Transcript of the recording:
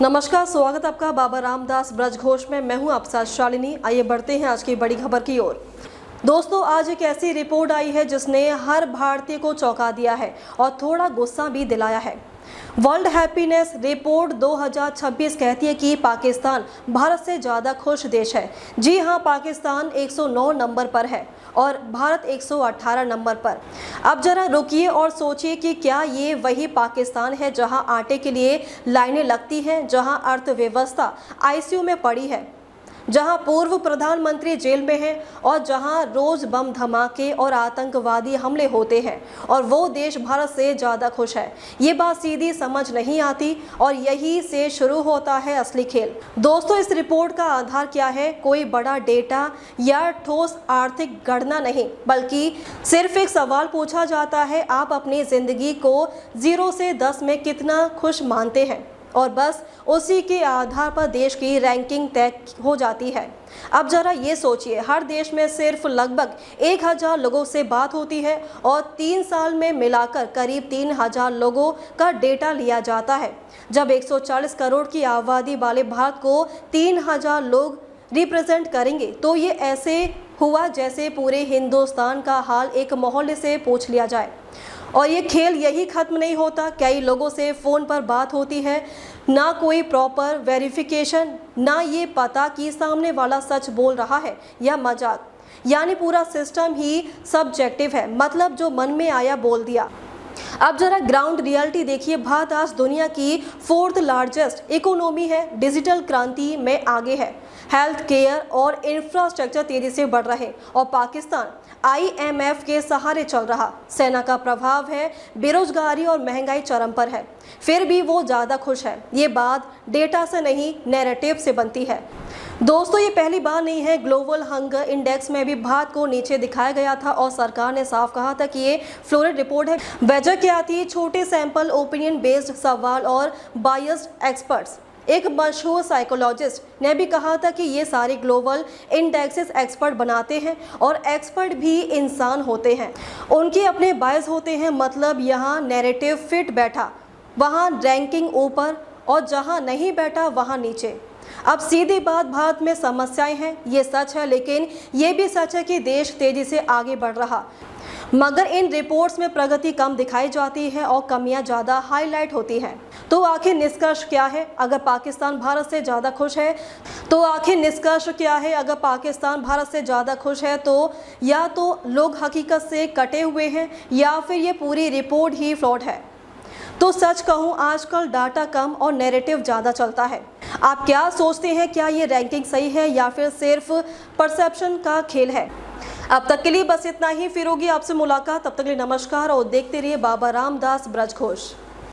नमस्कार, स्वागत आपका बाबा रामदास ब्रज घोष में। मैं हूं आपके साथ शालिनी। आइए बढ़ते हैं आज की बड़ी खबर की ओर। दोस्तों, आज एक ऐसी रिपोर्ट आई है जिसने हर भारतीय को चौंका दिया है और थोड़ा गुस्सा भी दिलाया है। वर्ल्ड हैप्पीनेस रिपोर्ट 2026 कहती है कि पाकिस्तान भारत से ज़्यादा खुश देश है। जी हां, पाकिस्तान 109 नंबर पर है और भारत 118 नंबर पर। अब जरा रुकिए और सोचिए कि क्या ये वही पाकिस्तान है जहां आटे के लिए लाइनें लगती हैं, जहां अर्थव्यवस्था आईसीयू में पड़ी है, जहां पूर्व प्रधानमंत्री जेल में हैं और जहां रोज बम धमाके और आतंकवादी हमले होते हैं, और वो देश भारत से ज़्यादा खुश है। ये बात सीधी समझ नहीं आती और यही से शुरू होता है असली खेल। दोस्तों, इस रिपोर्ट का आधार क्या है? कोई बड़ा डेटा या ठोस आर्थिक गणना नहीं, बल्कि सिर्फ एक सवाल पूछा जाता है, आप अपनी ज़िंदगी को 0 से 10 में कितना खुश मानते हैं, और बस उसी के आधार पर देश की रैंकिंग तय हो जाती है। अब जरा ये सोचिए, हर देश में सिर्फ लगभग 1000 लोगों से बात होती है और 3 साल में मिलाकर करीब 3000 लोगों का डेटा लिया जाता है। जब 140 करोड़ की आबादी वाले भारत को 3000 लोग रिप्रेजेंट करेंगे, तो ये ऐसे हुआ जैसे पूरे हिंदुस्तान का हाल एक मोहल्ले से पूछ लिया जाए। और ये खेल यही खत्म नहीं होता। कई लोगों से फ़ोन पर बात होती है, ना कोई प्रॉपर वेरिफिकेशन, ना ये पता कि सामने वाला सच बोल रहा है या मजाक। यानी पूरा सिस्टम ही सब्जेक्टिव है, मतलब जो मन में आया बोल दिया। अब जरा ग्राउंड रियलिटी देखिए। भारत आज दुनिया की 4th लार्जेस्ट इकोनॉमी है, डिजिटल क्रांति में आगे है, हेल्थ केयर और इंफ्रास्ट्रक्चर तेजी से बढ़ रहे, और पाकिस्तान IMF के सहारे चल रहा। सेना का प्रभाव है, बेरोजगारी और महंगाई चरम पर है, फिर भी वो ज़्यादा खुश है। ये बात डेटा से नहीं, नैरेटिव से बनती है। दोस्तों, ये पहली बार नहीं है। ग्लोबल हंगर इंडेक्स में भी भारत को नीचे दिखाया गया था और सरकार ने साफ कहा था कि ये फ्लोरिड रिपोर्ट है। वजह क्या थी? छोटे सैंपल, ओपिनियन बेस्ड सवाल और बायस्ड एक्सपर्ट्स। एक मशहूर साइकोलॉजिस्ट ने भी कहा था कि ये सारे ग्लोबल इंडेक्सेस एक्सपर्ट बनाते हैं, और एक्सपर्ट भी इंसान होते हैं, उनके अपने बायस होते हैं। मतलब यहाँ नैरेटिव फिट बैठा वहाँ रैंकिंग ऊपर, और जहाँ नहीं बैठा वहाँ नीचे। अब सीधी बात, भारत में समस्याएं हैं, ये सच है, लेकिन ये भी सच है कि देश तेजी से आगे बढ़ रहा। मगर इन रिपोर्ट्स में प्रगति कम दिखाई जाती है और कमियां ज़्यादा हाईलाइट होती हैं। तो आखिर निष्कर्ष क्या है? अगर पाकिस्तान भारत से ज़्यादा खुश है तो या तो लोग हकीकत से कटे हुए हैं, या फिर ये पूरी रिपोर्ट ही फ्लॉट है। तो सच कहूँ, आजकल डाटा कम और नैरेटिव ज़्यादा चलता है। आप क्या सोचते हैं? क्या ये रैंकिंग सही है या फिर सिर्फ परसेप्शन का खेल है? अब तक के लिए बस इतना ही। फिर होगी आपसे मुलाकात, तब तक के लिए नमस्कार और देखते रहिए बाबा रामदास ब्रज घोष।